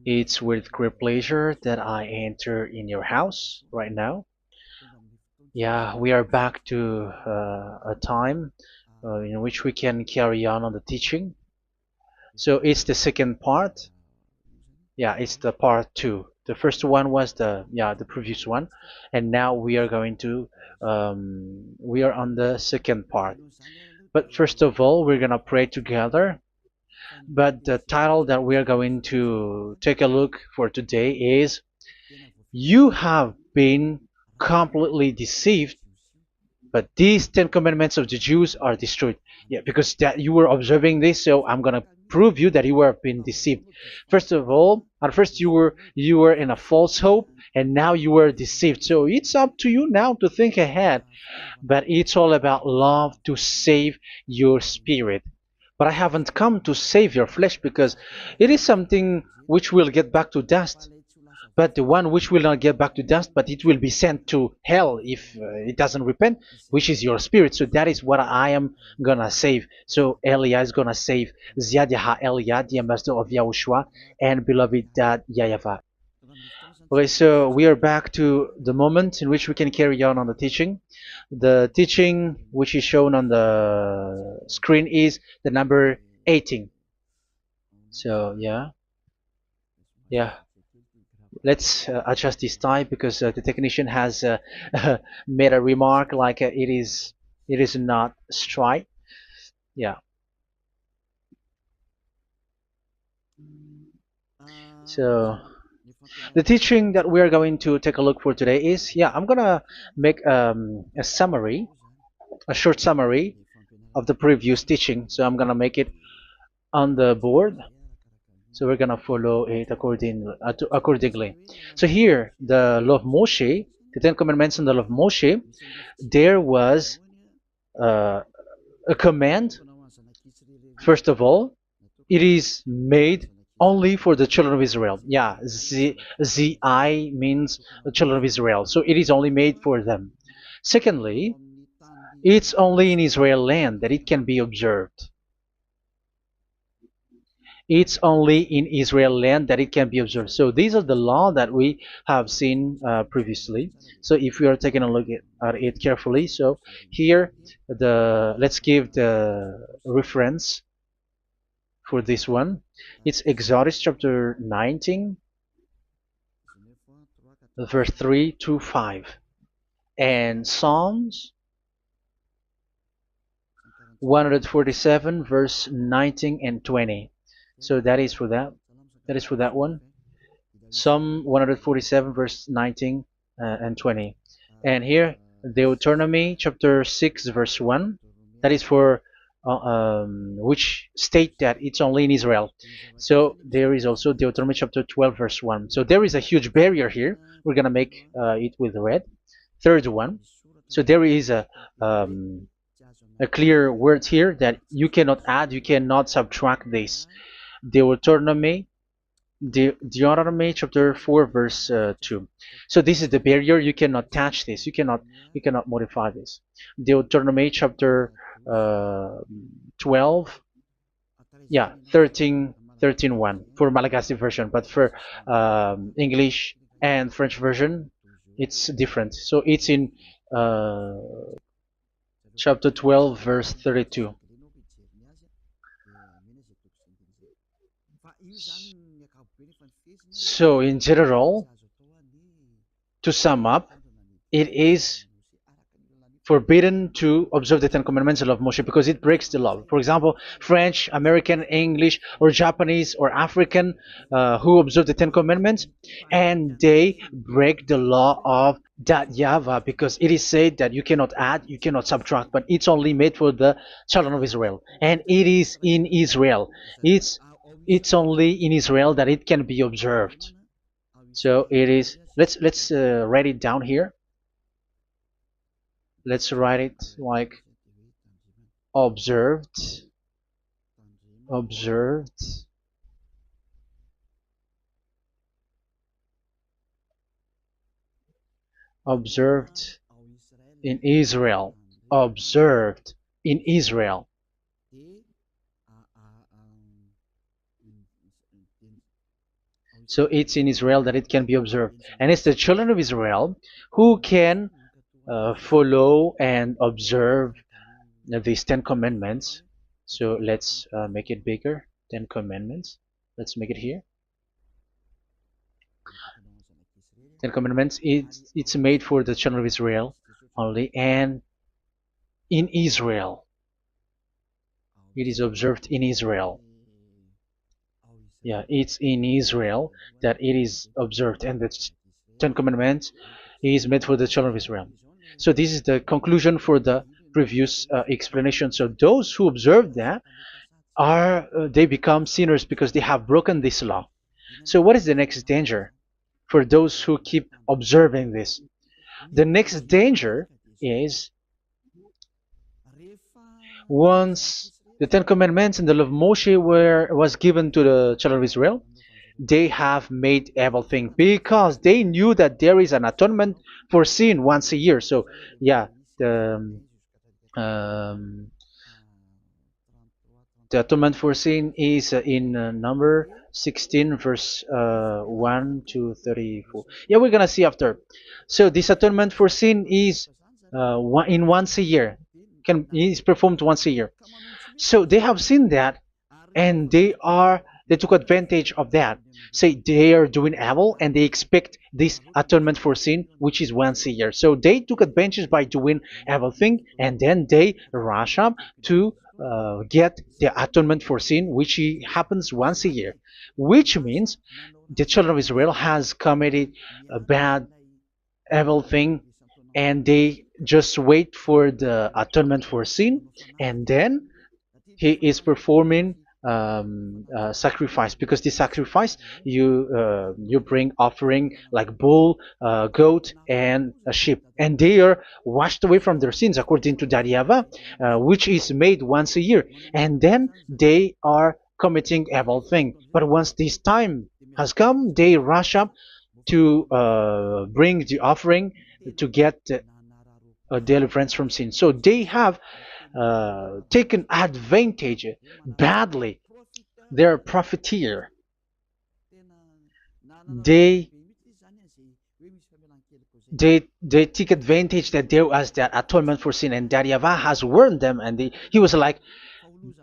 It's with great pleasure that I enter in your house right now. Yeah, we are back to a time in which we can carry on the teaching. So it's the second part. Yeah, it's the part two. The first one was the previous one, and now we are going to we are on the second part. But first of all, we're gonna pray together. But the title that we are going to take a look for today is "You have been completely deceived, but these Ten Commandments of the Jews are destroyed." Yeah, because that you were observing this, so I'm gonna prove you that you were being deceived. First of all, at first you were in a false hope, and now you were deceived. So it's up to you now to think ahead. But it's all about love to save your spirit. But I haven't come to save your flesh because it is something which will get back to dust. But the one which will not get back to dust, but it will be sent to hell if it doesn't repent, which is your spirit. So that is what I am gonna save. So Elia is gonna save Ziadiha Elia, the ambassador of Yahushua, and beloved dad YAHVAH. Okay, so we are back to the moment in which we can carry on the teaching. The teaching which is shown on the screen is the number 18. So yeah, let's adjust this time because the technician has made a remark like it is not straight. Yeah. So the teaching that we are going to take a look for today is, I'm gonna make a summary, a short summary of the previous teaching. So I'm gonna make it on the board. So we're gonna follow it accordingly. So here, the law of Moshe, the Ten Commandments and the law of Moshe, there was uh, a command. First of all, it is made only for the children of Israel. Yeah, Z-I means the children of Israel. So it is only made for them. Secondly, it's only in Israel land that it can be observed. It's only in Israel land that it can be observed. So these are the law that we have seen previously. So if we are taking a look at it carefully, so here let's give the reference for this one. It's Exodus chapter 19, verse 3 to 5, and Psalms 147, verse 19 and 20. So that is for that. That is for that one. Psalm 147, verse 19 and 20. And here, Deuteronomy chapter 6, verse 1. That is for which state that it's only in Israel. So there is also Deuteronomy chapter 12, verse 1. So there is a huge barrier here. We're going to make it with red. Third one. So there is a clear word here that you cannot add, you cannot subtract this. Deuteronomy chapter 4, verse 2. So this is the barrier. You cannot touch this. You cannot modify this. Deuteronomy chapter 12, 13, 1 for Malagasy version, but for English and French version, it's different. So it's in chapter 12, verse 32. So in general, to sum up, it is forbidden to observe the Ten Commandments of Moshe because it breaks the law. For example, French, American, English, or Japanese or African who observe the Ten Commandments and they break the law of that YAHVAH because it is said that you cannot add, you cannot subtract, but it's only made for the children of Israel, and it is in Israel. It's only in Israel that it can be observed. So it is. Let's write it down here. Let's write it like observed, observed, observed in Israel, observed in Israel. So it's in Israel that it can be observed. And it's the children of Israel who can follow and observe these 10 commandments. So let's make it bigger. 10 commandments. Let's make it here. 10 commandments. It's made for the children of Israel only, and in Israel. It is observed in Israel. Yeah, it's in Israel that it is observed, and the Ten Commandments is made for the children of Israel. So this is the conclusion for the previous explanation. So those who observe that are they become sinners because they have broken this law. So what is the next danger for those who keep observing this? The next danger is once the Ten Commandments and the law of Moshe was given to the children of Israel, they have made everything because they knew that there is an atonement for sin once a year. So yeah, um, the atonement for sin is in number 16 verse 1 to 34. Yeah, we're gonna see after. So this atonement for sin is once a year, is performed once a year. So they have seen that, and they took advantage of that. Say they are doing evil and they expect this atonement for sin, which is once a year. So they took advantage by doing evil thing, and then they rush up to get the atonement for sin, which happens once a year, which means the children of Israel has committed a bad evil thing, and they just wait for the atonement for sin, and then he is performing sacrifice, because the sacrifice you bring offering like bull, goat, and a sheep, and they are washed away from their sins according to that YAHVAH, which is made once a year, and then they are committing evil thing. But once this time has come, they rush up to bring the offering to get deliverance from sin. So they have taken advantage badly. They're a profiteer. They they take advantage that there was that atonement for sin, and that YAHVAH has warned them, and he was like,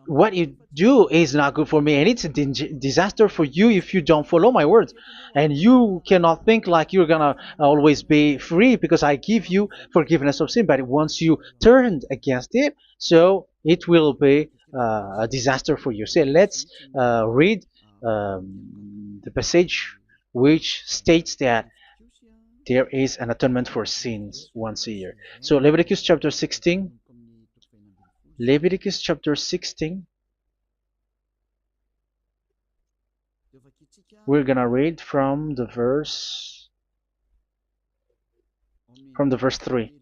what you do is not good for me, and it's a disaster for you if you don't follow my words, and you cannot think like you're gonna always be free because I give you forgiveness of sin, but once you turned against it, so it will be a disaster for you. So let's read the passage which states that there is an atonement for sins once a year. So Leviticus chapter 16. Leviticus chapter 16. We're gonna read from the verse 3.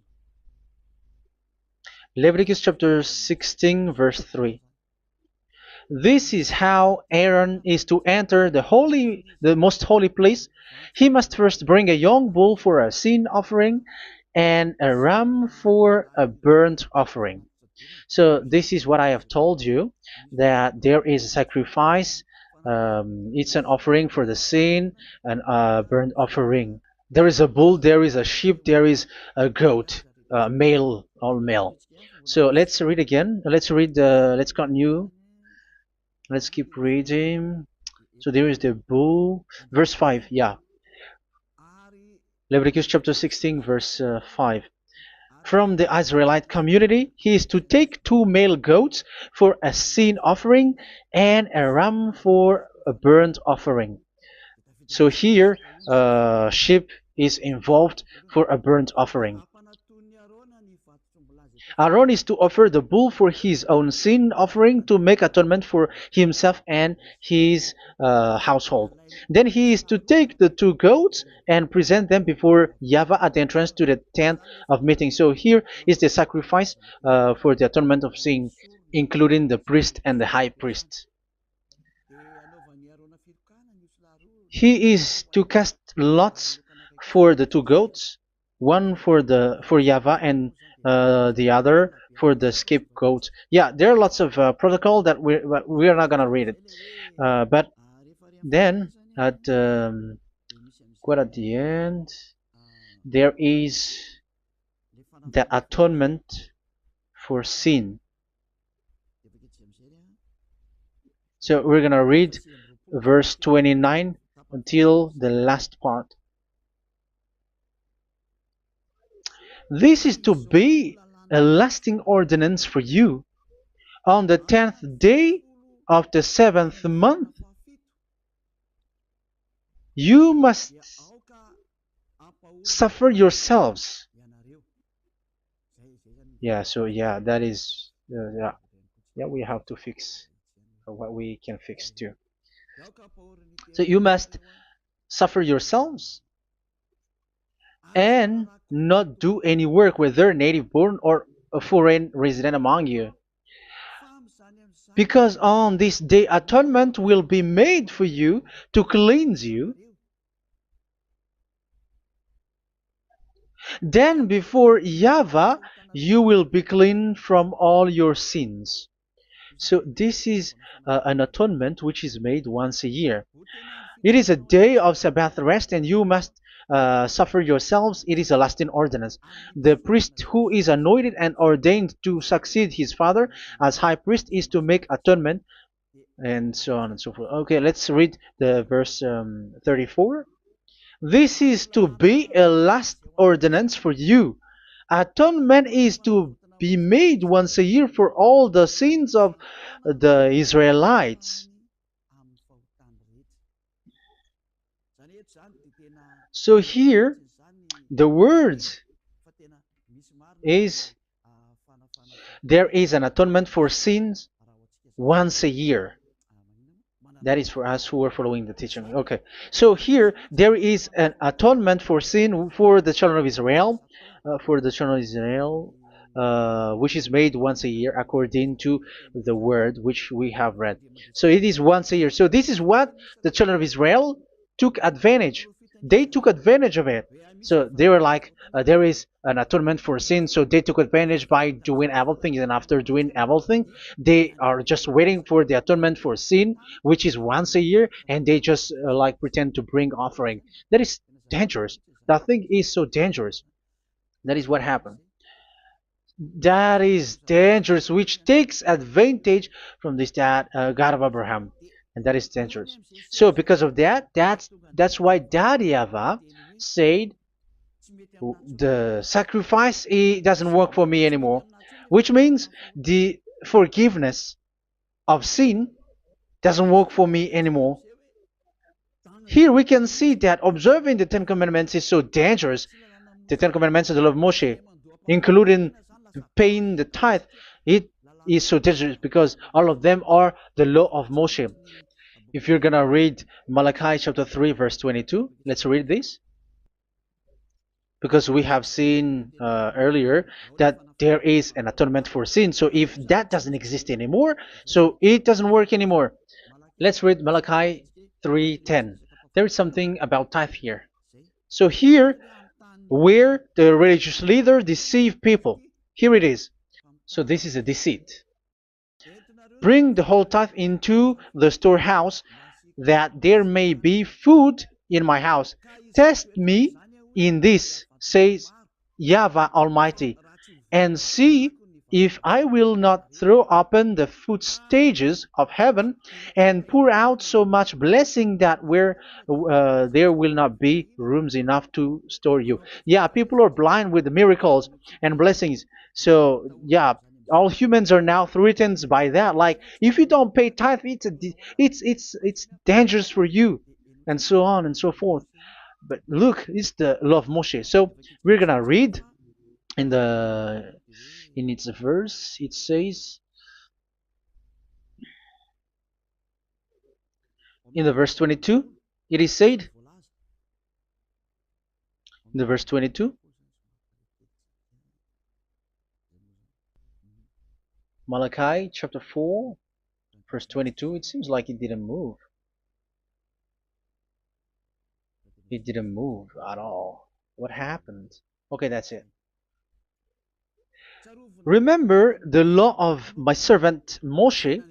Leviticus chapter 16 verse 3. This is how Aaron is to enter the most holy place. He must first bring a young bull for a sin offering and a ram for a burnt offering. So this is what I have told you, that there is a sacrifice. It's an offering for the sin, and a burnt offering. There is a bull, there is a sheep, there is a goat, male, all male. So let's read again. Let's continue. Let's keep reading. So there is the bull, verse 5. Yeah, Leviticus chapter 16 verse 5. From the Israelite community, he is to take 2 male goats for a sin offering and a ram for a burnt offering. So here, sheep is involved for a burnt offering. Aaron is to offer the bull for his own sin offering to make atonement for himself and his household. Then he is to take the 2 goats and present them before YAHVAH at the entrance to the tent of meeting. So here is the sacrifice for the atonement of sin, including the priest and the high priest. He is to cast lots for the 2 goats, one for YAHVAH and the other for the scapegoat. Yeah, there are lots of protocol that we are not gonna read it, but then at quite at the end, there is the atonement for sin. So we're gonna read verse 29 until the last part. This is to be a lasting ordinance for you. On the 10th day of the 7th month, you must suffer yourselves. Yeah, so yeah, that is, yeah, we have to fix what we can fix too. So you must suffer yourselves and not do any work, whether native born or a foreign resident among you. Because on this day atonement will be made for you to cleanse you. Then before YAHVAH you will be clean from all your sins. So this is an atonement which is made once a year. It is a day of Sabbath rest, and you must suffer yourselves. It is a lasting ordinance. The priest who is anointed and ordained to succeed his father as high priest is to make atonement, and so on and so forth. Okay, let's read the verse 34. This is to be a last ordinance for you. Atonement is to be made once a year for all the sins of the Israelites. So here, the words is there is an atonement for sins once a year. That is for us who are following the teaching. Okay, so here there is an atonement for sin for the children of Israel, which is made once a year according to the word which we have read. So it is once a year. So this is what the children of Israel took advantage. They took advantage of it. So they were like, there is an atonement for sin, so they took advantage by doing evil things, and after doing evil things, they are just waiting for the atonement for sin, which is once a year, and they just like pretend to bring offering. That is dangerous. That thing is so dangerous. That is what happened. That is dangerous, which takes advantage from this God of Abraham, and that is dangerous. So because of that, that's why YAHVAH said the sacrifice, it doesn't work for me anymore, which means the forgiveness of sin doesn't work for me anymore. Here we can see that observing the Ten Commandments is so dangerous. The Ten Commandments of the law of Moshe, including paying the tithe, it is so dangerous because all of them are the law of Moshe. If you're gonna read Malachi chapter 3 verse 22, let's read this. Because we have seen earlier that there is an atonement for sin. So if that doesn't exist anymore, so it doesn't work anymore. Let's read Malachi 3:10. There is something about tithe here. So here, where the religious leader deceive people, here it is. So this is a deceit. Bring the whole tithe into the storehouse, that there may be food in my house. Test me in this, says YAHVAH Almighty, and see if I will not throw open the food stages of heaven and pour out so much blessing that where there will not be rooms enough to store you. Yeah, people are blind with the miracles and blessings. So yeah, all humans are now threatened by that. Like, if you don't pay tithe, it's dangerous for you, and so on and so forth. But look, it's the law of Moshe. So we're gonna read in its verse. It says in the verse 22. It is said in the verse 22. Malachi chapter 4 verse 22. It seems like it didn't move. It didn't move at all. What happened? Okay, that's it. Remember the law of my servant Moshe,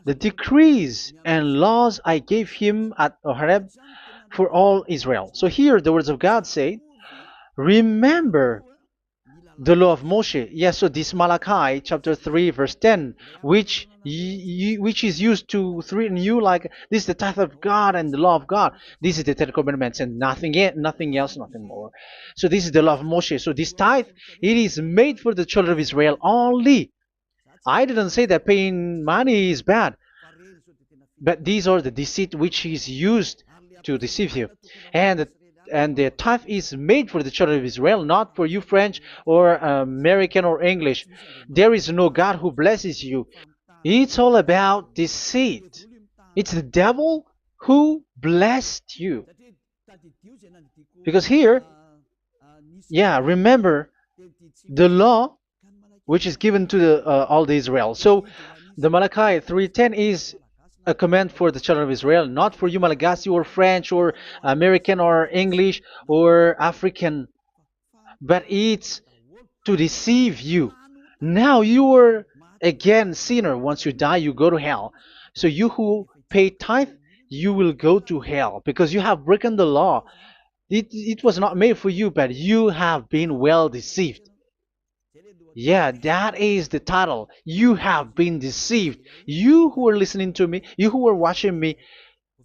the decrees and laws I gave him at Horeb for all Israel. So here the words of God say, remember the law of Moshe. Yes, so this Malachi chapter 3 verse 10, which is used to threaten you like this is the tithe of God and the law of God. This is the Ten Commandments and nothing else, nothing more. So this is the law of Moshe. So this tithe, it is made for the children of Israel only. I didn't say that paying money is bad, but these are the deceit which is used to deceive you. And the tithe is made for the children of Israel, not for you French or American or English. There is no God who blesses you. It's all about deceit. It's the devil who blessed you. Because here, yeah, remember the law which is given to all the Israel. So the Malachi 3:10 is a command for the children of Israel, not for you Malagasy or French or American or English or African, but it's to deceive you. Now you are again sinner. Once you die, you go to hell. So you who pay tithe, you will go to hell because you have broken the law. It was not made for you, but you have been well deceived. Yeah, that is the title. You have been deceived. You who are listening to me, you who are watching me,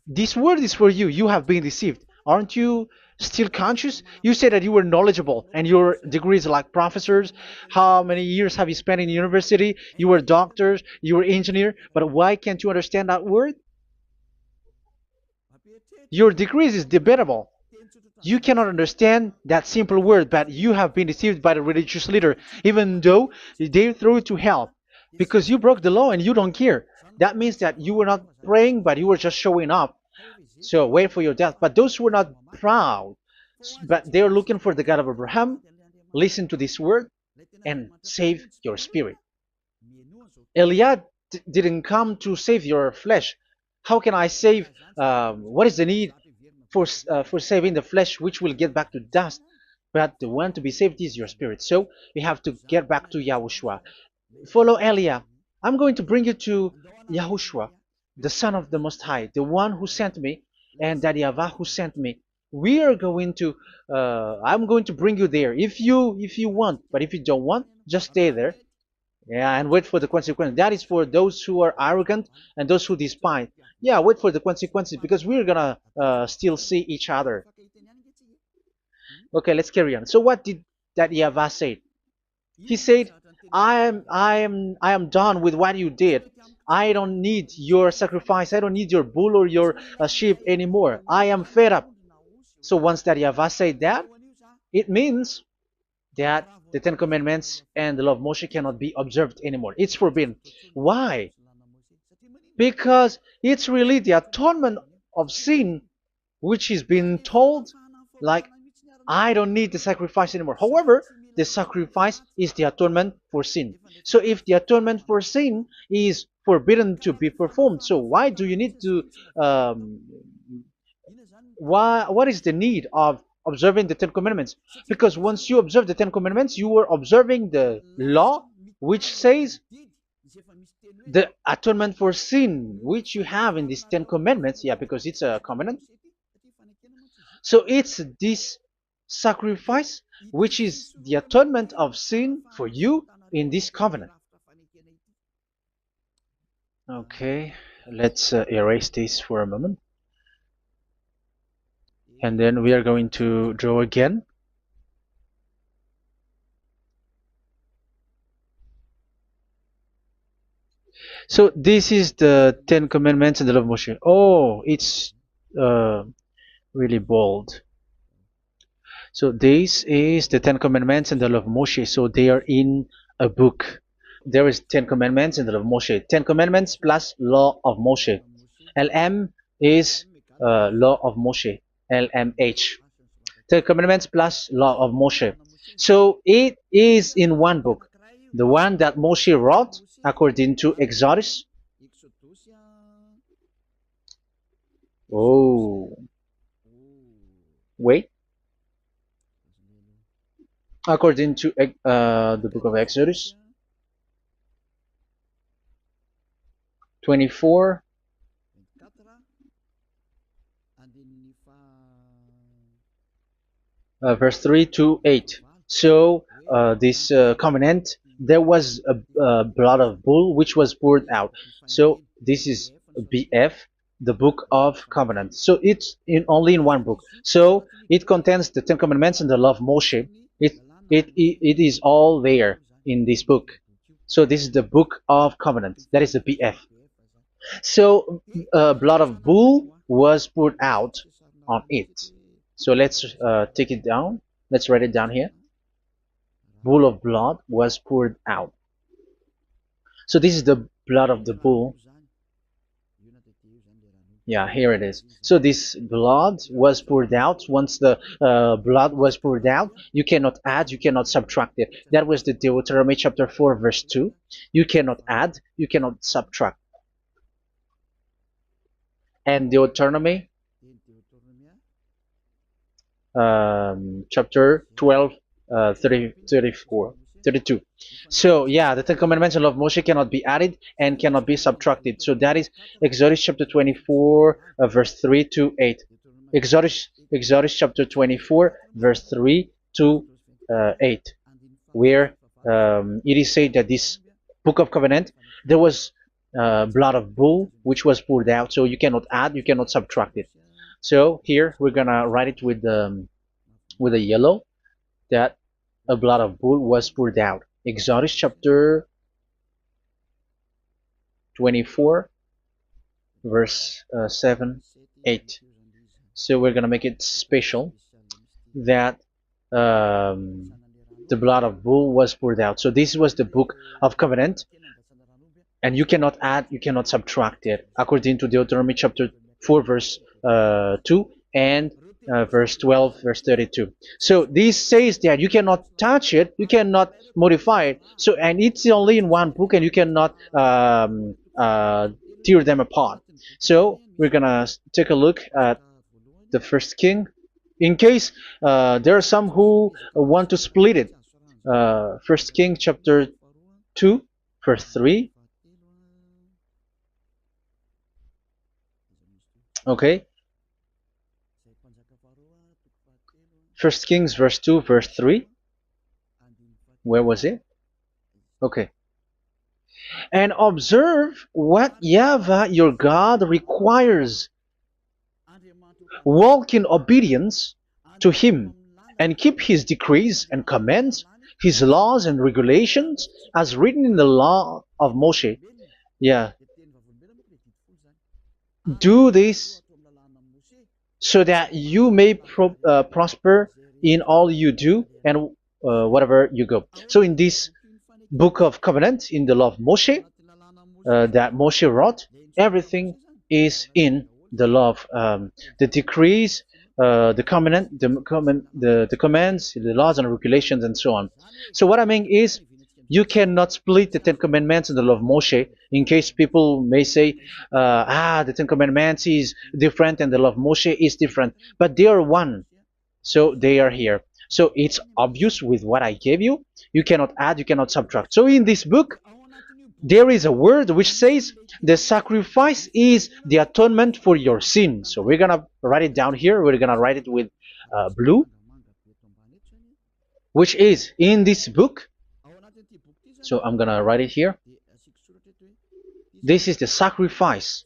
this word is for you. You have been deceived. Aren't you still conscious? You say that you were knowledgeable and your degrees like professors. How many years have you spent in university? You were doctors, you were engineer, but why can't you understand that word? Your degrees is debatable. You cannot understand that simple word, but you have been deceived by the religious leader, even though they throw you to hell because you broke the law and you don't care. That means that you were not praying, but you were just showing up. So wait for your death. But those who are not proud, but they are looking for the God of Abraham, listen to this word and save your spirit. Eliad didn't come to save your flesh. How can I save? What is the need for saving the flesh, which will get back to dust? But the one to be saved is your spirit. So we have to get back to YAHOSHUAH. Follow Eliah. I'm going to bring you to YAHOSHUAH, the Son of the Most High, the one who sent me, and that YAHVAH who sent me. We are going to. I'm going to bring you there if you want, but if you don't want, just stay there. Yeah, and wait for the consequences. That is for those who are arrogant and those who despise. Yeah, wait for the consequences because we're gonna still see each other. Okay, let's carry on. So what did that YAHVAH say? He said, I am done with what you did. I don't need your sacrifice. I don't need your bull or your sheep anymore. I am fed up. So once that YAHVAH said that, it means that the Ten Commandments and the law of Moshe cannot be observed anymore. It's forbidden. Why? Because it's really the atonement of sin which is being told, like, I don't need the sacrifice anymore. However, the sacrifice is the atonement for sin. So if the atonement for sin is forbidden to be performed, so why do you need to what is the need of observing the Ten Commandments? Because once you observe the Ten Commandments, you are observing the law which says the atonement for sin which you have in these Ten Commandments. Yeah, because it's a covenant. So it's this sacrifice which is the atonement of sin for you in this covenant. Okay, let's erase this for a moment. And then we are going to draw again. So this is the Ten Commandments and the law of Moshe. Oh, it's really bold. So this is the Ten Commandments and the law of Moshe. So they are in a book. There is Ten Commandments and the law of Moshe. Ten Commandments plus law of Moshe. LM is law of Moshe. LMH. Ten Commandments plus law of Moshe. So it is in one book. The one that Moshe wrote according to Exodus. Oh, wait. According to the book of Exodus. 24 verse 3 to 8. So this covenant, there was a blood of bull which was poured out. So this is BF, the book of covenant. So it's only in one book. So it contains the Ten Commandments and the law of Moshe. It is all there in this book. So this is the book of covenant. That is the BF. So blood of bull was poured out on it. So let's take it down. Let's write it down here. Bull of blood was poured out. So this is the blood of the bull. Yeah, here it is. So this blood was poured out. Once the blood was poured out, you cannot add, you cannot subtract it. That was the Deuteronomy chapter 4 verse 2. You cannot add, you cannot subtract. And Deuteronomy chapter 12 32. So yeah, the Ten Commandments and law of Moshe cannot be added and cannot be subtracted. So that is Exodus chapter 24 verse 3 to 8. Exodus chapter 24 verse 3 to 8, where it is said that this book of covenant, there was blood of bull which was poured out. So you cannot add, you cannot subtract it. So here we're gonna write it with a yellow, that a blood of bull was poured out. Exodus chapter 24 verse 7 8. So we're gonna make it special that the blood of bull was poured out. So this was the book of covenant, and you cannot add, you cannot subtract it, according to Deuteronomy chapter 4 verse 2 and verse 12 verse 32. So this says that you cannot touch it, you cannot modify it. So, and it's only in one book, and you cannot tear them apart. So we're gonna take a look at the first king, in case there are some who want to split it. First King chapter 2 verse 3. Okay, First Kings verse 2 verse 3. Where was it? Okay. And observe what YAHVAH your God requires. Walk in obedience to him, and keep his decrees and commands, his laws and regulations, as written in the law of Moshe. Yeah. Do this so that you may prosper in all you do and whatever you go. So in this book of covenant, in the law of Moshe, that Moshe wrote, everything is in the law of the decrees, the covenant, the commands, the laws and regulations, and so on. So what I mean is, you cannot split the Ten Commandments and the law of Moshe, in case people may say, the Ten Commandments is different and the law of Moshe is different, but they are one. So they are here. So it's obvious with what I gave you. You cannot add, you cannot subtract. So in this book, there is a word which says the sacrifice is the atonement for your sin. So we're gonna write it down here. We're gonna write it with blue, which is in this book. So I'm gonna write it here. This is the sacrifice.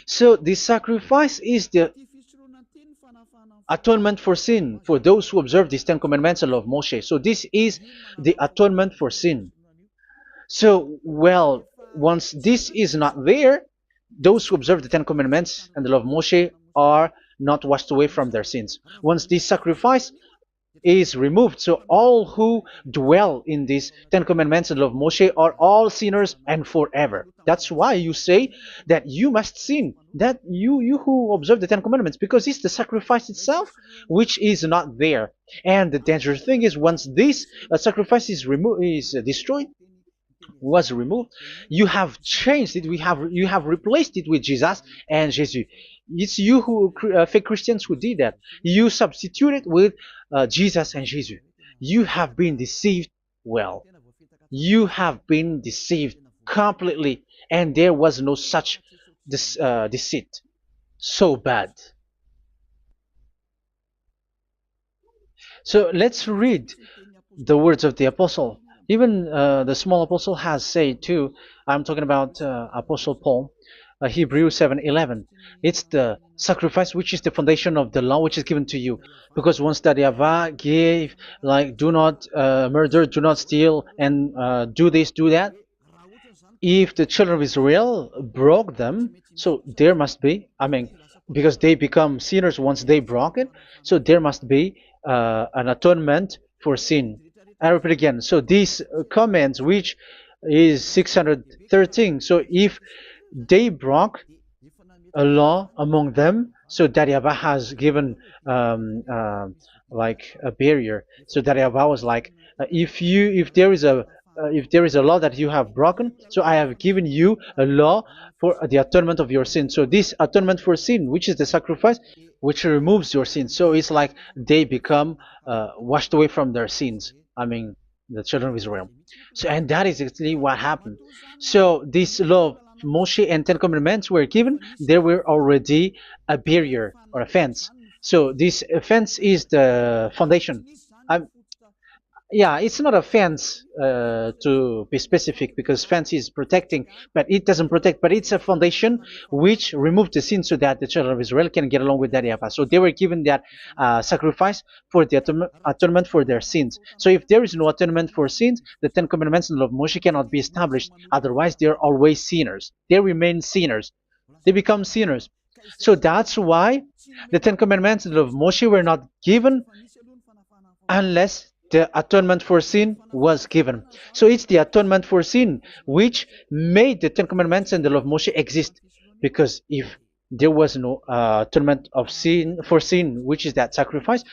So the sacrifice is the atonement for sin for those who observe these Ten Commandments and law of Moshe. So this is the atonement for sin. So, well, once this is not there, those who observe the Ten Commandments and the law of Moshe are not washed away from their sins. Once this sacrifice is removed, so all who dwell in these Ten Commandments and law of Moshe are all sinners and forever. That's why you say that you must sin, that you who observe the Ten Commandments, because it's the sacrifice itself which is not there. And the dangerous thing is, once this sacrifice is removed, is destroyed, was removed, you have changed it. You have replaced it with Jesus and Jesus. It's you who fake Christians who did that. You substituted with Jesus and Jesus. You have been deceived well. You have been deceived completely, and there was no such deceit. So bad. So let's read the words of the apostle. Even the small apostle has said too. I'm talking about Apostle Paul, Hebrews 7:11. It's the sacrifice which is the foundation of the law which is given to you. Because once that Yahweh gave, like, do not murder, do not steal, and do this, do that, if the children of Israel broke them, so there must be, I mean, because they become sinners once they broke it, so there must be an atonement for sin. I repeat again. So these comments, which is 613, so if they broke a law among them, so that Yahweh has given like a barrier. So that Yahweh was like, if there is a law that you have broken, so I have given you a law for the atonement of your sin. So this atonement for sin, which is the sacrifice, which removes your sin. So it's like they become washed away from their sins. I mean, the children of Israel. So, and that is exactly what happened. So this law of Moshe and Ten Commandments were given. There were already a barrier or a fence. So this fence is the foundation. I, yeah, it's not a fence to be specific, because fence is protecting, but it doesn't protect. But it's a foundation which removed the sin so that the children of Israel can get along with that Yahweh. So they were given that sacrifice for the atonement for their sins. So if there is no atonement for sins, the Ten Commandments and the law of Moshe cannot be established. Otherwise, they are always sinners. They remain sinners. They become sinners. So that's why the Ten Commandments and the law of Moshe were not given unless the atonement for sin was given. So it's the atonement for sin which made the Ten Commandments and the law of Moshe exist. Because if there was no atonement of sin for sin, which is that sacrifice,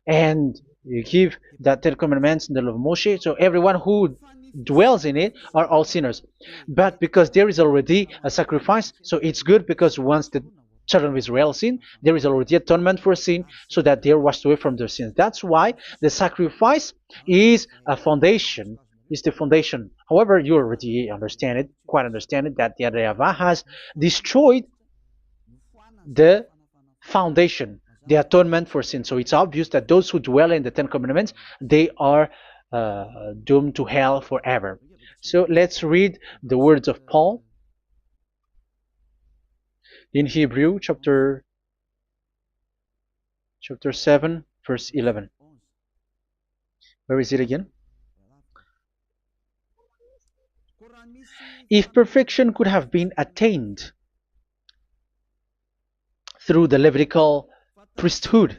and you give that Ten Commandments and the law of Moshe, so everyone who dwells in it are all sinners. But because there is already a sacrifice, so it's good, because once the children of Israel sin, there is already atonement for sin, so that they are washed away from their sins. That's why the sacrifice is a foundation, is the foundation. However, you already understand it, quite understand it, that the YAHVAH has destroyed the foundation, the atonement for sin. So it's obvious that those who dwell in the Ten Commandments, they are doomed to hell forever. So let's read the words of Paul in Hebrew chapter 7 verse 11. Where is it again? If perfection could have been attained through the Levitical priesthood,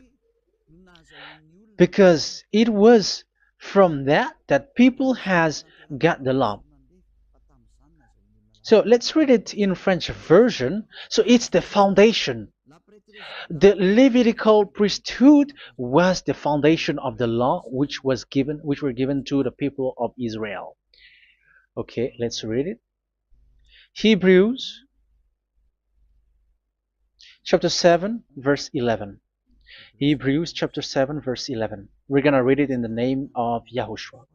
because it was from that people has got the law. So let's read it in French version. So it's the foundation. The Levitical priesthood was the foundation of the law which were given to the people of Israel. Okay, let's read it. Hebrews chapter 7 verse 11. Hebrews chapter 7 verse 11. We're going to read it in the name of YAHOSHUAH.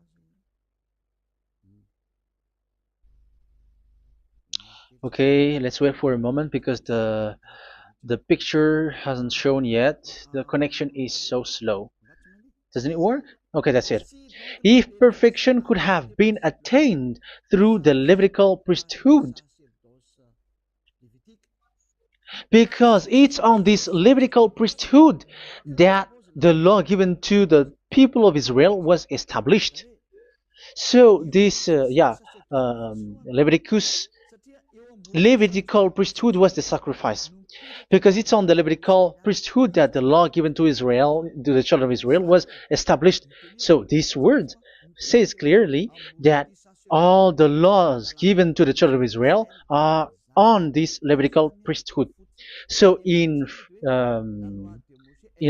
Okay, let's wait for a moment, because the picture hasn't shown yet. The connection is so slow. Doesn't it work? Okay, that's it. If perfection could have been attained through the Levitical priesthood, because it's on this Levitical priesthood that the law given to the people of Israel was established. So this, Levitical priesthood was the sacrifice, because it's on the Levitical priesthood that the law given to Israel, to the children of Israel, was established. So this word says clearly that all the laws given to the children of Israel are on this Levitical priesthood. So in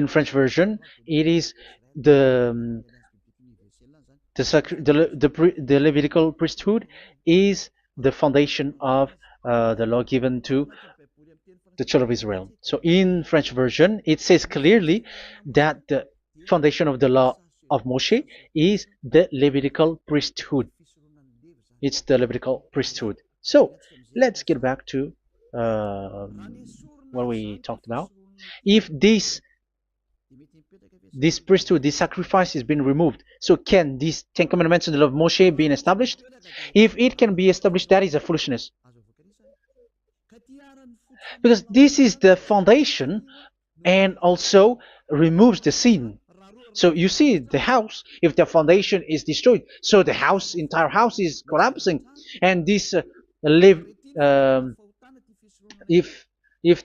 French version, it is the Levitical priesthood is the foundation of the law given to the children of Israel. So in French version, it says clearly that the foundation of the law of Moshe is the Levitical priesthood. It's the Levitical priesthood. So let's get back to what we talked about. If this priesthood, this sacrifice is being removed, so can these Ten Commandments and the law of Moshe being established? If it can be established, that is a foolishness. Because this is the foundation and also removes the sin. So you see the house, if the foundation is destroyed, so the house, entire house is collapsing. And this live, um, if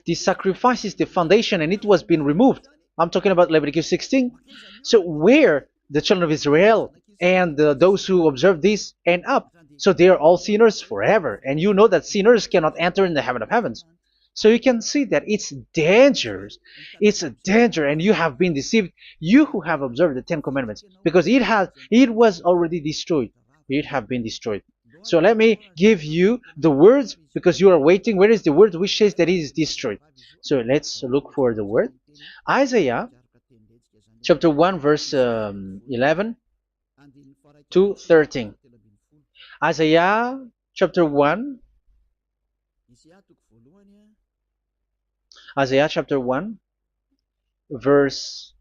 the sacrifice is the foundation and it was being removed, I'm talking about Leviticus 16. So where the children of Israel and those who observe this end up, so they are all sinners forever. And you know that sinners cannot enter in the heaven of heavens. So you can see that it's dangerous. It's a danger, and you have been deceived. You who have observed the Ten Commandments, because it was already destroyed. It have been destroyed. So let me give you the words, because you are waiting. Where is the word which says that it is destroyed? So let's look for the word. Isaiah chapter 1 verse 11 to 13. Isaiah chapter 1. Isaiah chapter 1 verse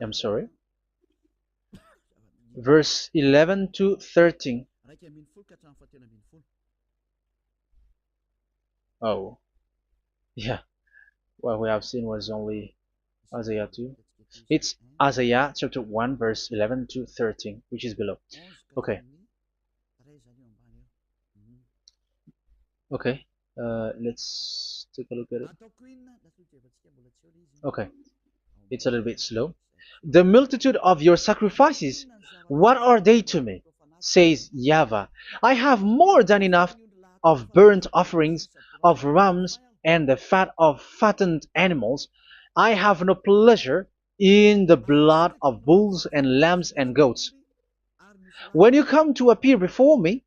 I'm sorry, verse 11 to 13. Oh, yeah, what we have seen was only Isaiah 2. It's Isaiah chapter 1 verse 11 to 13, which is below. Okay. Okay. Let's take a look at it. Okay. It's a little bit slow. The multitude of your sacrifices, what are they to me? Says YAHVAH. I have more than enough of burnt offerings, of rams, and the fat of fattened animals. I have no pleasure in the blood of bulls and lambs and goats. When you come to appear before me,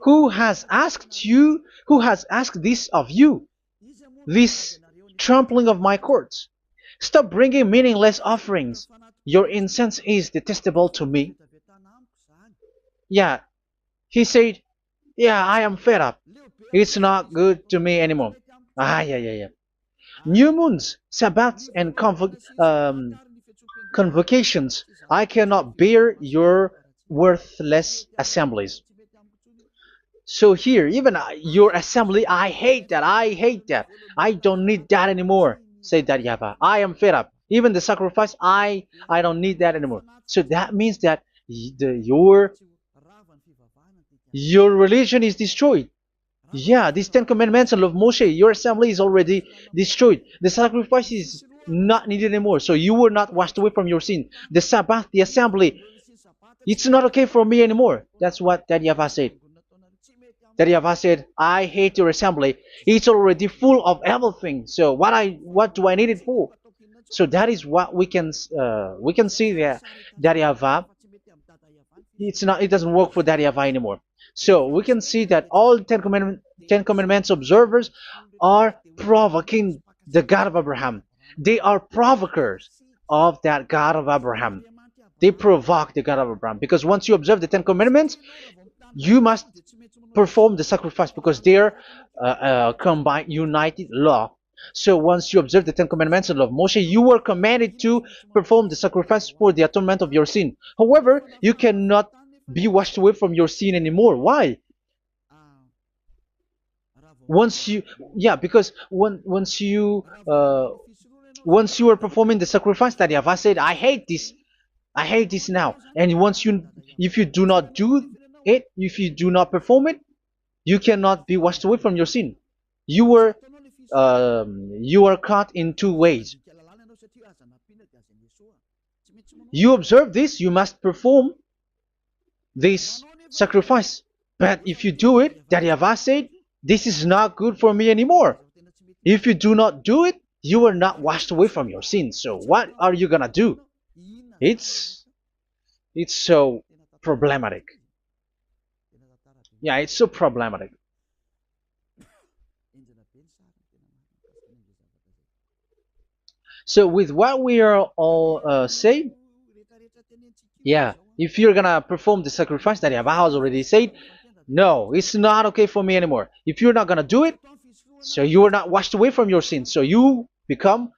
who has asked this of you, this trampling of my courts? Stop bringing meaningless offerings. Your incense is detestable to me. Yeah, he said, yeah, I am fed up. It's not good to me anymore. Yeah. New moons, Sabbaths, and convocations. I cannot bear your worthless assemblies. So here, even your assembly, I hate that. I hate that. I don't need that anymore. Say that, YAHVAH. I am fed up. Even the sacrifice, I don't need that anymore. So that means that your religion is destroyed. Yeah, these Ten Commandments and of Moshe, your assembly is already destroyed. The sacrifice is not needed anymore. So you were not washed away from your sin. The Sabbath, the assembly, it's not okay for me anymore. That's what that YAHVAH said. That YAHVAH said, I hate your assembly. It's already full of everything. So what do I need it for? So that is what we can see there. That YAHVAH, it doesn't work for that YAHVAH anymore. So we can see that all Ten Commandments observers are provoking the God of Abraham. They are provokers of that God of Abraham. They provoke the God of Abraham, because once you observe the Ten Commandments, you must perform the sacrifice, because they're combined, united law. So once you observe the Ten Commandments and love Moshe, you were commanded to perform the sacrifice for the atonement of your sin. However, you cannot be washed away from your sin anymore. Why? Once you, yeah, because once you are performing the sacrifice, that YAHVAH said, I hate this now. And if you do not do it, if you do not perform it, you cannot be washed away from your sin. You are caught in two ways. You observe this, you must perform this sacrifice. But if you do it, that YAHVAH said, this is not good for me anymore. If you do not do it, you are not washed away from your sin. So what are you gonna do? It's so problematic. Yeah, it's so problematic. So with what we are all saying, yeah, if you're gonna perform the sacrifice that YAHVAH has already said, no, it's not okay for me anymore. If you're not gonna do it, so you are not washed away from your sins, so you become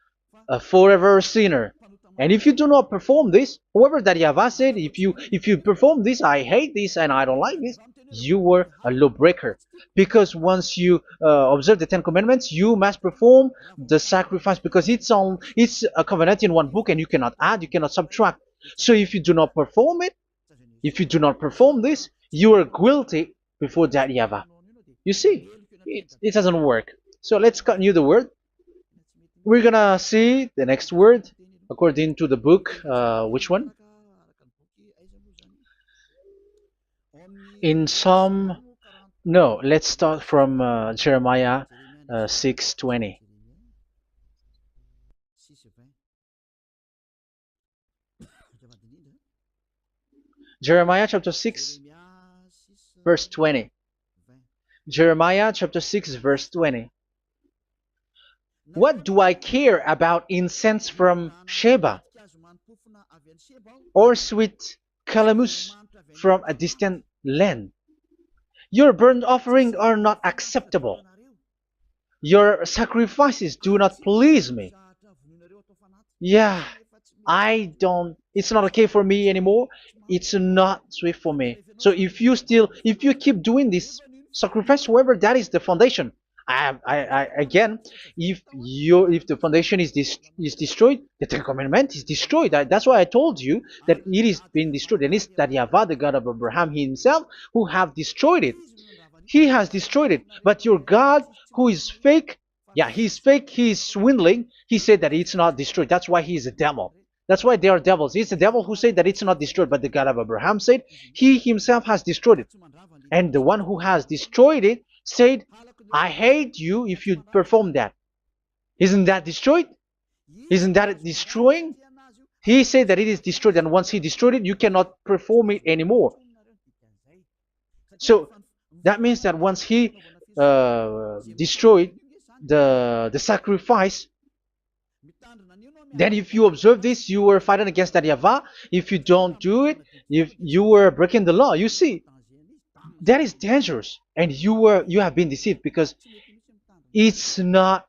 a forever sinner. And if you do not perform this, however that YAHVAH said, if you perform this, I hate this and I don't like this, you were a lawbreaker. Because once you observe the Ten Commandments, you must perform the sacrifice, because it's a covenant in one book, and you cannot add, you cannot subtract. So if you do not perform it, if you do not perform this, you are guilty before that YAHVAH. You see, it doesn't work. So let's continue the word. We're gonna see the next word according to the book. Which one? In Psalm. No, let's start from Jeremiah 6:20. Jeremiah chapter 6, verse 20. Jeremiah chapter 6, verse 20. What do I care about incense from Sheba, or sweet calamus from a distant land? Your burnt offerings are not acceptable. Your sacrifices do not please me. Yeah, it's not okay for me anymore. It's not sweet for me. So if you keep doing this sacrifice, however, that is the foundation. Again, if the foundation is destroyed, the Ten Commandment is destroyed. That's why I told you that it is being destroyed, and it's that YAHVAH, the God of Abraham himself, who have destroyed it. He has destroyed it. But your God, who is fake, yeah, he's fake, he's swindling. He said that it's not destroyed. That's why he is a devil. That's why they are devils. It's the devil who said that it's not destroyed, but the God of Abraham said he himself has destroyed it. And the one who has destroyed it said, I hate you if you perform that. Isn't that destroyed? Isn't that destroying? He said that it is destroyed, and once he destroyed it, you cannot perform it anymore. So that means that once he destroyed the sacrifice, then if you observe this, you were fighting against that YAHVAH. If you don't do it, if you were breaking the law, you see, that is dangerous, and you have been deceived, because it's not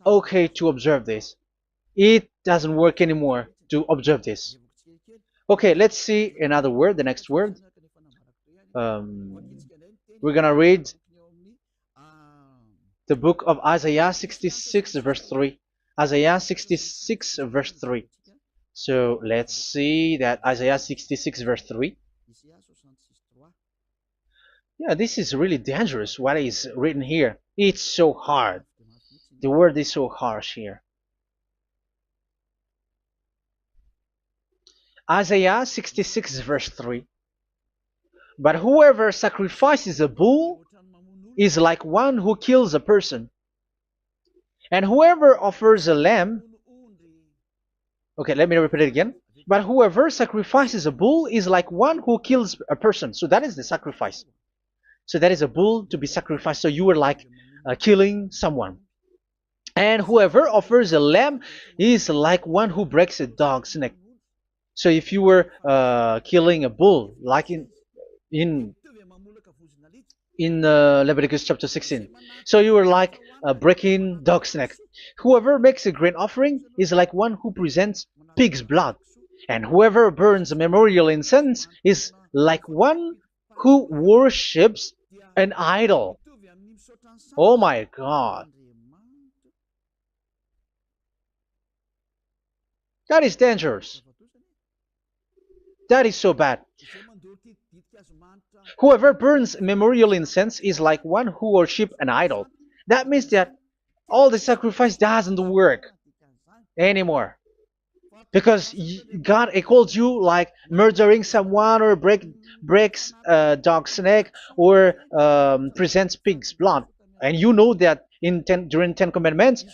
okay to observe this. It doesn't work anymore to observe this. Okay, let's see another word, the next word. We're gonna read the book of Isaiah 66 verse 3. Isaiah 66 verse 3. So let's see that Isaiah 66 verse 3. Yeah, this is really dangerous what is written here. It's so hard. The word is so harsh here. Isaiah 66 verse 3. But whoever sacrifices a bull is like one who kills a person. And whoever offers a lamb... Okay, let me repeat it again. But whoever sacrifices a bull is like one who kills a person. So that is the sacrifice. So that is a bull to be sacrificed. So you were like killing someone. And whoever offers a lamb is like one who breaks a dog's neck. So if you were killing a bull, like in Leviticus chapter 16, so you were like breaking dog's neck. Whoever makes a grain offering is like one who presents pig's blood. And whoever burns a memorial incense is like one who worships an idol. Oh my God. That is dangerous. That is so bad. Whoever burns memorial incense is like one who worships an idol. That means that all the sacrifice doesn't work anymore. Because God calls you like murdering someone, or breaks a dog's neck, or presents pig's blood. And you know that during 10 Commandments,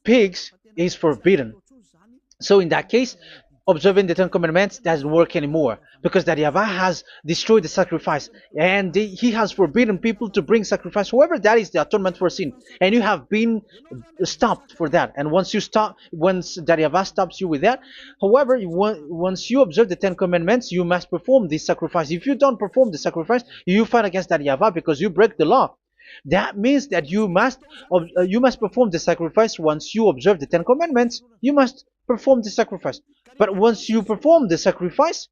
pigs is forbidden. So in that case, observing the Ten Commandments doesn't work anymore because that Yahweh has destroyed the sacrifice and he has forbidden people to bring sacrifice. However, that is the atonement for sin, and you have been stopped for that. And once you stop, once that Yahweh stops you with that, however, once you observe the Ten Commandments, you must perform this sacrifice. If you don't perform the sacrifice, you fight against that Yahweh because you break the law. That means that you must perform the sacrifice. Once you observe the Ten Commandments, you must perform the sacrifice. But once you perform the sacrifice,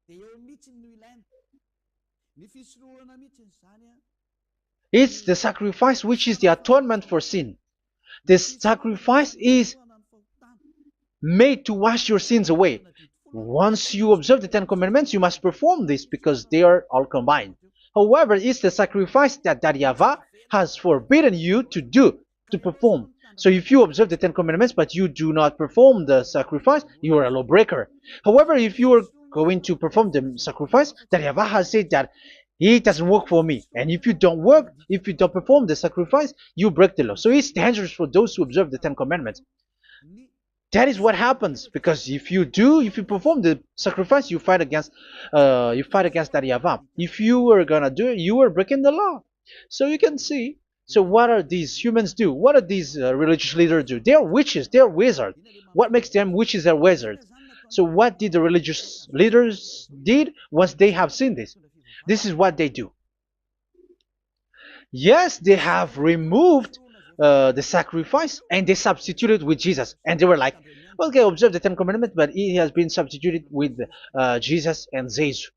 it's the sacrifice which is the atonement for sin. This sacrifice is made to wash your sins away. Once you observe the Ten Commandments, you must perform this because they are all combined. However, it's the sacrifice that Yahweh has forbidden you to do, to perform. So if you observe the Ten Commandments but you do not perform the sacrifice, you are a lawbreaker. However, if you are going to perform the sacrifice, that Yahweh has said that it doesn't work for me. And if you don't perform the sacrifice, you break the law. So it's dangerous for those who observe the Ten Commandments. That is what happens, because if you perform the sacrifice, you fight against that Yahweh. If you are gonna do it, you are breaking the law. So you can see. So what are these humans do? What are these religious leaders do? They are witches. They are wizards. What makes them witches and wizards? So what did the religious leaders did once they have seen this? This is what they do. Yes, they have removed the sacrifice and they substituted with Jesus, and they were like, okay, observe the Ten Commandments, but it has been substituted with Jesus and Jesus.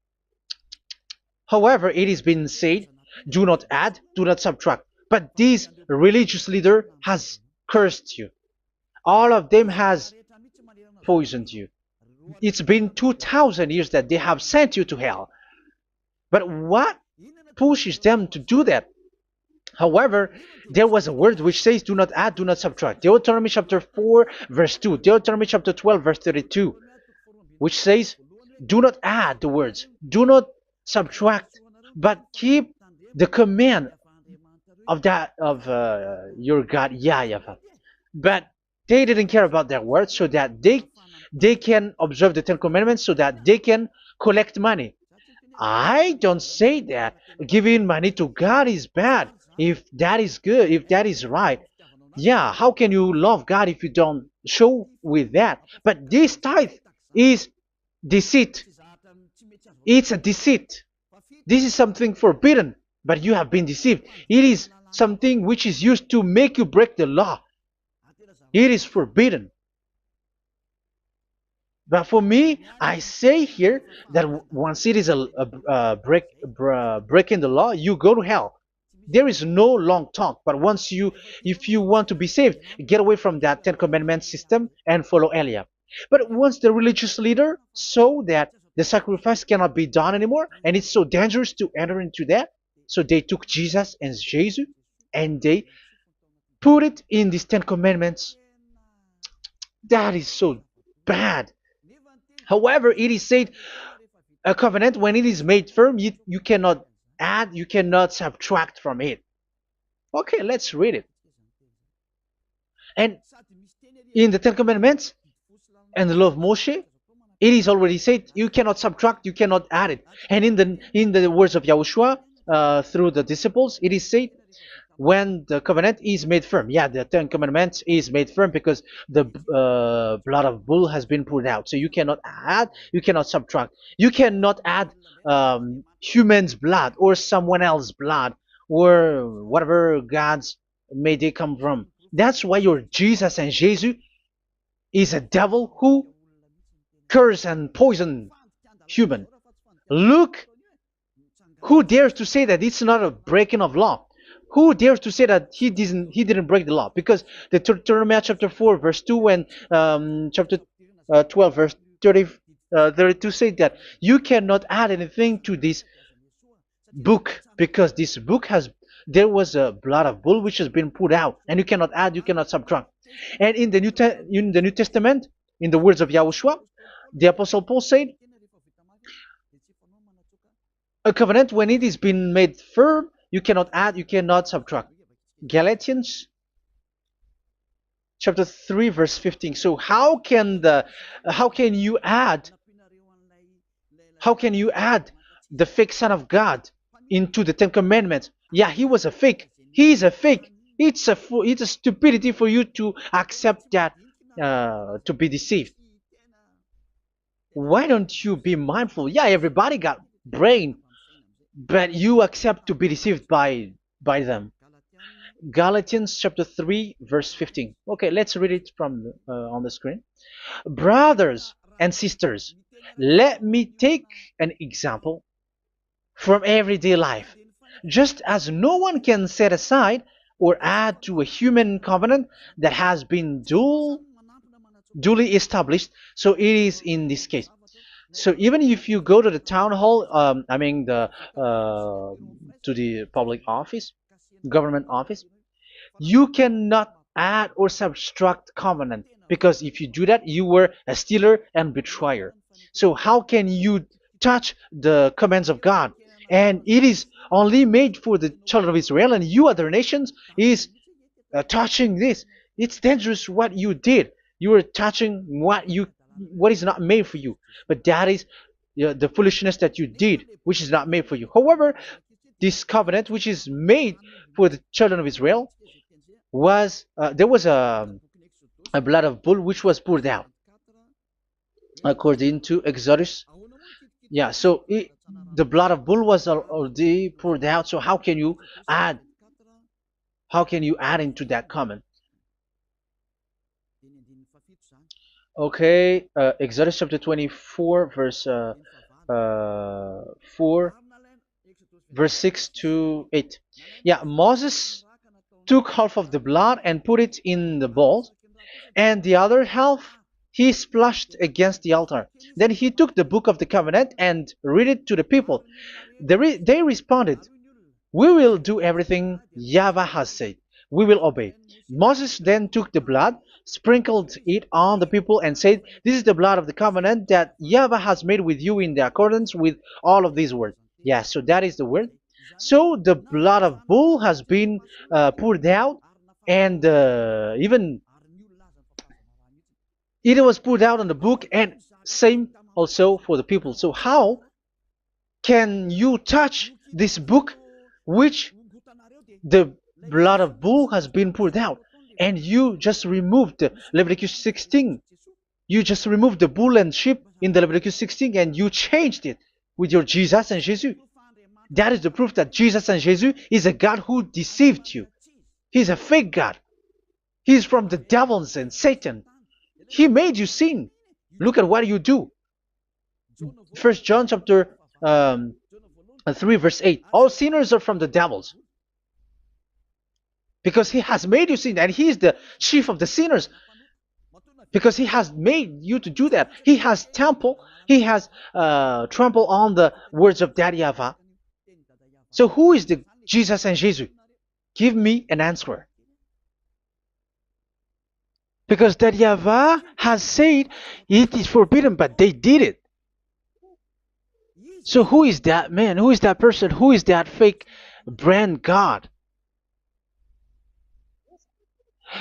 However, it has been said, do not add, do not subtract. But this religious leader has cursed you. All of them has poisoned you. It's been 2,000 years that they have sent you to hell. But what pushes them to do that? However, there was a word which says, do not add, do not subtract. Deuteronomy chapter 4, verse 2. Deuteronomy chapter 12, verse 32. Which says, do not add the words, do not subtract, but keep the command of your God, YAHVAH. But they didn't care about their words, so that they can observe the Ten Commandments, so that they can collect money. I don't say that giving money to God is bad. If that is good, if that is right, yeah, how can you love God if you don't show with that? But this tithe is deceit. It's a deceit. This is something forbidden, but you have been deceived. It is something which is used to make you break the law. It is forbidden. But for me, I say here that once it is breaking the law, you go to hell. There is no long talk. But if you want to be saved, get away from that Ten Commandments system and follow Eliab. But once the religious leader saw that the sacrifice cannot be done anymore, and it's so dangerous to enter into that, so they took Jesus and Jesus and they put it in these Ten Commandments. That is so bad. However, it is said, a covenant, when it is made firm, you cannot add, you cannot subtract from it. Okay, let's read it. And in the Ten Commandments and the law of Moshe, it is already said, you cannot subtract, you cannot add it. And in the words of YAHOSHUAH, through the disciples, it is said, when the covenant is made firm. Yeah, the Ten Commandments is made firm because the blood of bull has been poured out. So you cannot add, you cannot subtract. You cannot add human's blood or someone else's blood or whatever gods may they come from. That's why your Jesus and Jesus is a devil who curse and poison human. Look, who dares to say that it's not a breaking of law? Who dares to say that he didn't break the law? Because the Deuteronomy chapter 4 verse 2 and chapter 12 verse 32 say that you cannot add anything to this book, because this book there was a blood of bull which has been put out, and you cannot add, you cannot subtract. And in the New Testament, in the words of YAHOSHUAH, the Apostle Paul said, a covenant, when it is been made firm, you cannot add, you cannot subtract. Galatians chapter 3 verse 15. So how can you add How can you add the fake Son of God into the Ten Commandments? Yeah, he was a fake. He is a fake. It's a stupidity for you to accept that, to be deceived. Why don't you be mindful? Yeah, everybody got brain, but you accept to be deceived by them. Galatians chapter 3 verse 15. Okay, let's read it from on the screen. Brothers and sisters, let me take an example from everyday life. Just as no one can set aside or add to a human covenant that has been duly established, so it is in this case. So even if you go to the town hall, I mean to the public office, government office, you cannot add or subtract covenant, because if you do that, you were a stealer and betrayer. So how can you touch the commands of God? And it is only made for the children of Israel, and you other nations is touching this. It's dangerous what you did. You are touching what is not made for you. But that is the foolishness that you did, which is not made for you. However, this covenant, which is made for the children of Israel, was there was a blood of bull which was poured out according to Exodus. Yeah, so the blood of bull was already poured out. So add how can you add into that comment? Okay, Exodus chapter 24 verse 4, verse 6 to 8. Yeah, Moses took half of the blood and put it in the bowl, and the other half he splashed against the altar. Then he took the book of the covenant and read it to the people. They responded, "We will do everything YAHVAH has said. We will obey." Moses then took the blood, sprinkled it on the people, and said, "This is the blood of the covenant that YAHVAH has made with you in the accordance with all of these words." Yeah, so that is the word. So the blood of bull has been poured out, and even it was poured out on the book, and same also for the people. So how can you touch this book which the blood of bull has been poured out, and you just removed Leviticus 16? You just removed the bull and sheep in the Leviticus 16, and you changed it with your Jesus and Jesus. That is the proof that Jesus and Jesus is a God who deceived you. He's a fake God. He's from the devils and Satan. He made you sin. Look at what you do. First John chapter 3 verse 8. All sinners are from the devils, because he has made you sin, and he is the chief of the sinners, because he has made you to do that. He has trampled on the words of Daddy Yahvah. So who is the Jesus and Jesus? Give me an answer. Because Daddy Yahvah has said it is forbidden, but they did it. So who is that man? Who is that person? Who is that fake brand God?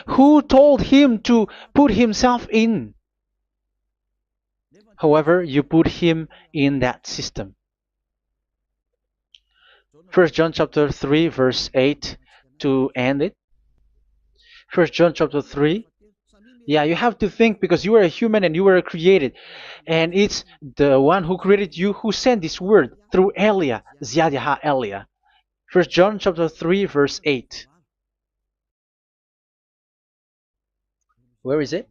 Who told him to put himself in? However, you put him in that system. First John chapter 3 verse 8 to end it. First John chapter 3. Yeah, you have to think, because you are a human and you were created. And it's the one who created you who sent this word through Elia, Ziadiha Elia. First John chapter 3 verse 8. Where is it?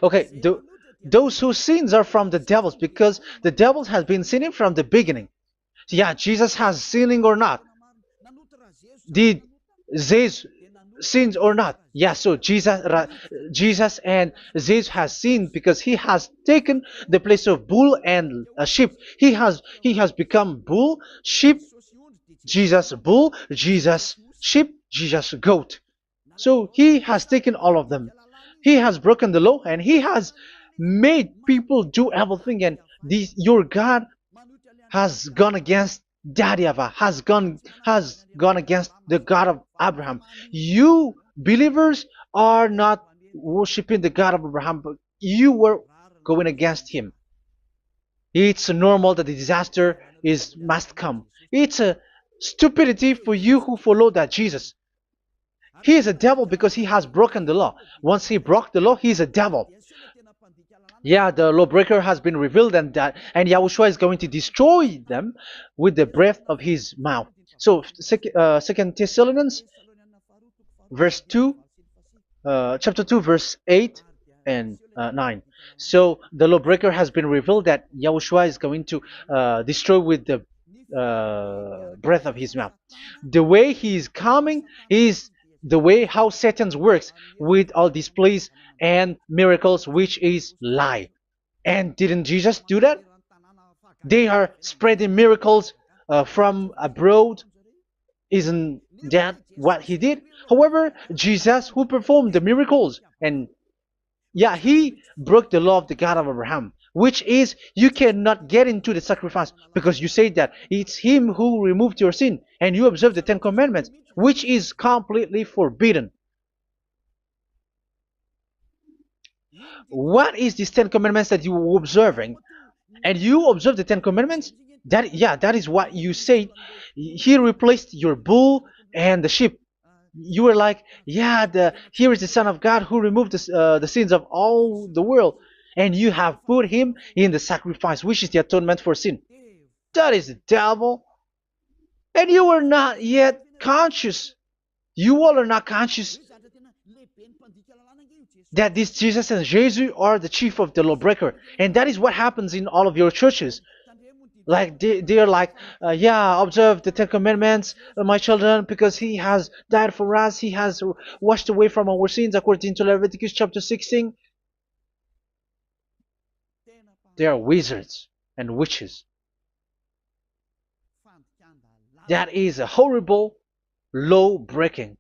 Okay, those whose sins are from the devils, because the devil has been sinning from the beginning. Yeah, Jesus has sinning or not? Did Zeus sins or not? Yeah, so Jesus and Zeus has sinned, because he has taken the place of bull and a sheep. He has become bull, sheep, Jesus bull, Jesus sheep, Jesus goat. So he has taken all of them. He has broken the law, and he has made people do everything. And your God has gone against Dadiava, has gone against the God of Abraham. You believers are not worshiping the God of Abraham, but you were going against him. It's normal that the disaster is must come. It's a stupidity for you who follow that Jesus. He is a devil because he has broken the law. Once he broke the law, he is a devil. Yeah, the lawbreaker has been revealed, and Yahushua is going to destroy them with the breath of his mouth. So, Second Thessalonians, verse 2, chapter 2, verse 8 and 9. So the lawbreaker has been revealed that Yahushua is going to destroy with the breath of his mouth. The way he is coming is the way how Satan works with all displays and miracles, which is lie. And didn't Jesus do that? They are spreading miracles from abroad. Isn't that what he did? However, Jesus, who performed the miracles, and yeah, he broke the law of the God of Abraham, which is you cannot get into the sacrifice because you say that it's him who removed your sin and you observe the Ten Commandments, which is completely forbidden. What is these Ten Commandments that you were observing? And you observe the Ten Commandments? That is what you said. He replaced your bull and the sheep. You were like, yeah, here is the Son of God who removed the sins of all the world, and you have put him in the sacrifice, which is the atonement for sin. That is the devil, and you are not yet conscious. You all are not conscious that this Jesus and Jesus are the chief of the lawbreaker, and that is what happens in all of your churches. Like they are like, yeah, observe the Ten Commandments, my children, because he has died for us. He has washed away from our sins according to Leviticus chapter 16. They are wizards and witches. That is a horrible law breaking.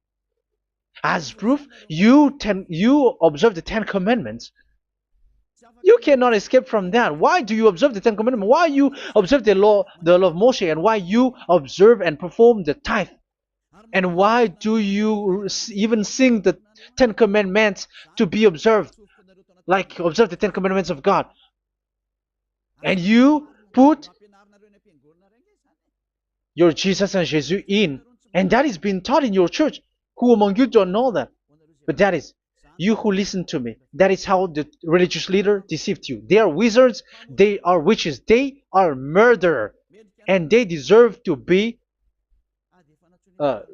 As proof, you observe the Ten Commandments. You cannot escape from that. Why do you observe the Ten Commandments? Why you observe the law of Moshe, and why you observe and perform the tithe? And why do you even sing the Ten Commandments to be observed? Like observe the Ten Commandments of God. And you put your Jesus and Jesus in. And that is being taught in your church. Who among you don't know that? But that is you who listen to me. That is how the religious leader deceived you. They are wizards, they are witches, they are murderers, and they deserve to be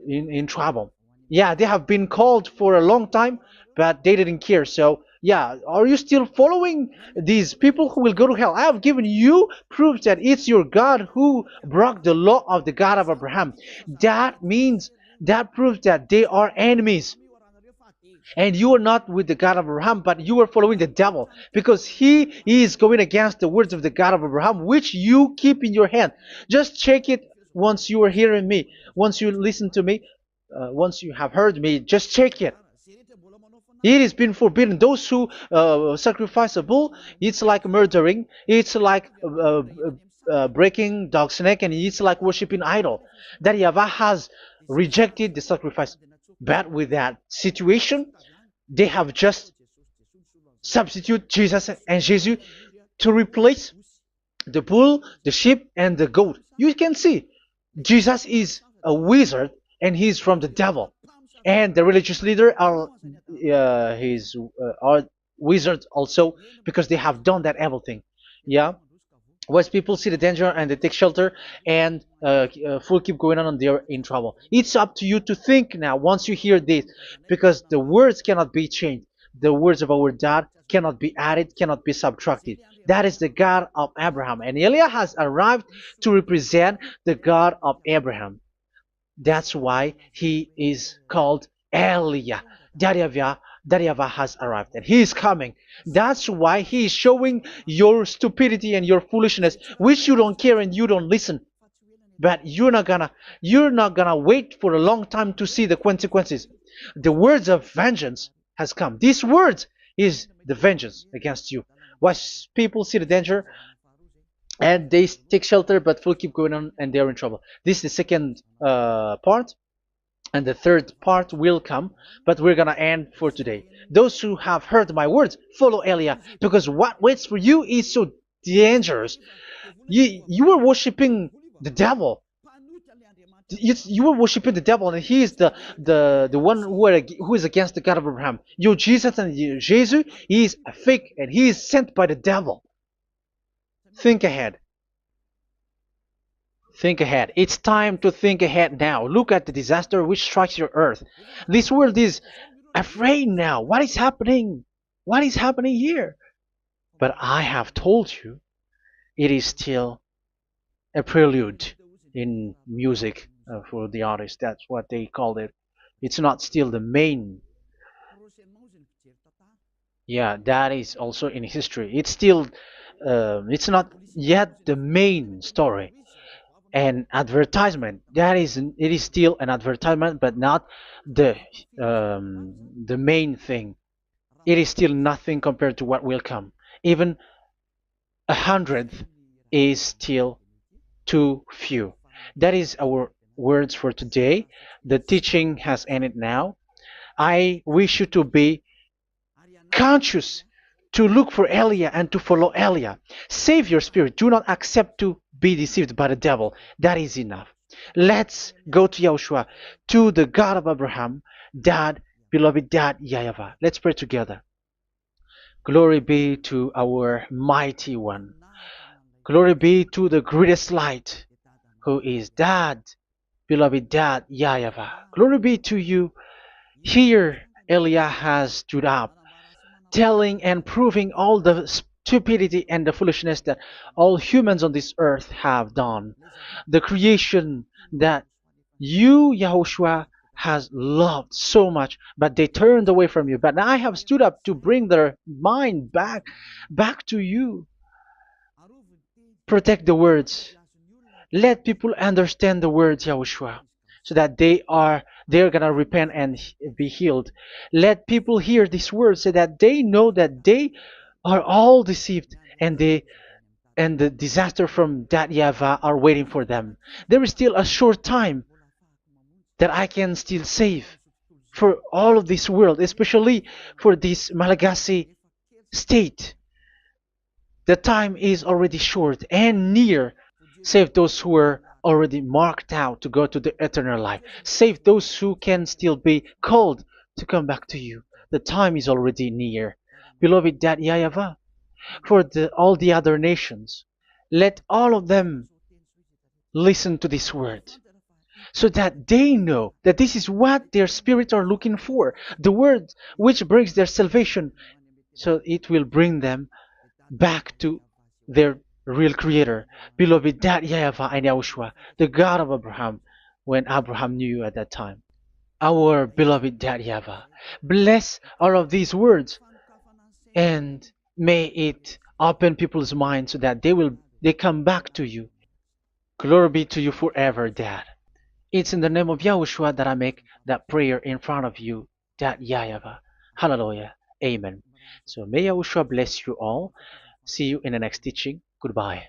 in trouble. Yeah, they have been called for a long time, but they didn't care. So yeah, are you still following these people who will go to hell? I have given you proof that it's your God who broke the law of the God of Abraham. That proves that they are enemies. And you are not with the God of Abraham, but you are following the devil, because he is going against the words of the God of Abraham, which you keep in your hand. Just check it once you are hearing me, once you listen to me, once you have heard me, just check it. It has been forbidden. Those who sacrifice a bull, it's like murdering, it's like breaking dog's neck, and it's like worshiping idol. That YAHVAH has rejected the sacrifice. But with that situation, they have just substitute Jesus and Jesus to replace the bull, the sheep, and the goat. You can see Jesus is a wizard and he's from the devil, and the religious leader are wizards also, because they have done that evil thing. Yeah. Once people see the danger and they take shelter, and full keep going on, and they're in trouble. It's up to you to think now once you hear this, because the words cannot be changed. The words of our God cannot be added, cannot be subtracted. That is the God of Abraham, and Eliah has arrived to represent the God of Abraham. That's why he is called Eliah. YAHVAH has arrived, and he is coming. That's why he is showing your stupidity and your foolishness, which you don't care and you don't listen. But you're not gonna wait for a long time to see the consequences. The words of vengeance has come. These words is the vengeance against you. Once people see the danger and they take shelter, but will keep going on, and they're in trouble. This is the second part, and the third part will come, but we're gonna end for today. Those who have heard my words, follow Eliah, because what waits for you is so dangerous. You were worshiping the devil. You were worshiping the devil, and he is the one who is against the God of Abraham. You Jesus and you, Jesus, he is a fake, and he is sent by the devil. Think ahead. Think ahead. It's time to think ahead now. Look at the disaster which strikes your earth. This world is afraid now. What is happening? What is happening here? But I have told you, it is still a prelude in music for the artist. That's what they called it. It's not still the main. Yeah, that is also in history. It's still, it's not yet the main story. And advertisement, that is, it is still an advertisement, but not the the main thing. It is still nothing compared to what will come. Even a hundredth is still too few. That is our words for today. The teaching has ended now. I wish you to be conscious, to look for Elia and to follow Elia. Save your spirit. Do not accept to be deceived by the devil. That is enough. Let's go to Yahushua, to the God of Abraham, Dad, beloved Dad, YAHVAH. Let's pray together. Glory be to our mighty one. Glory be to the greatest light, who is Dad, beloved Dad, YAHVAH. Glory be to you. Here, Elia has stood up, telling and proving all the stupidity and the foolishness that all humans on this earth have done. The creation that you, Yahushua, has loved so much, but they turned away from you. But I have stood up to bring their mind back to you. Protect the words. Let people understand the words, Yahushua, so that they're gonna repent and be healed. Let people hear these words so that they know that they are all deceived, and the disaster from that YAHVAH are waiting for them. There is still a short time that I can still save for all of this world, especially for this Malagasy state. The time is already short and near. Save those who are already marked out to go to the eternal life. Save those who can still be called to come back to you. The time is already near. Beloved Dad YAHVAH, for all the other nations, let all of them listen to this word, so that they know that this is what their spirits are looking for, the word which brings their salvation, so it will bring them back to their real creator, beloved Dad YAHVAH and Yahushua, the God of Abraham, when Abraham knew you at that time. Our beloved Dad YAHVAH, bless all of these words, and may it open people's minds so that they come back to you. Glory be to you forever, Dad. It's in the name of Yahushua that I make that prayer in front of you, Dad YAHVAH. Hallelujah. Amen. So may Yahushua bless you all. See you in the next teaching. Goodbye.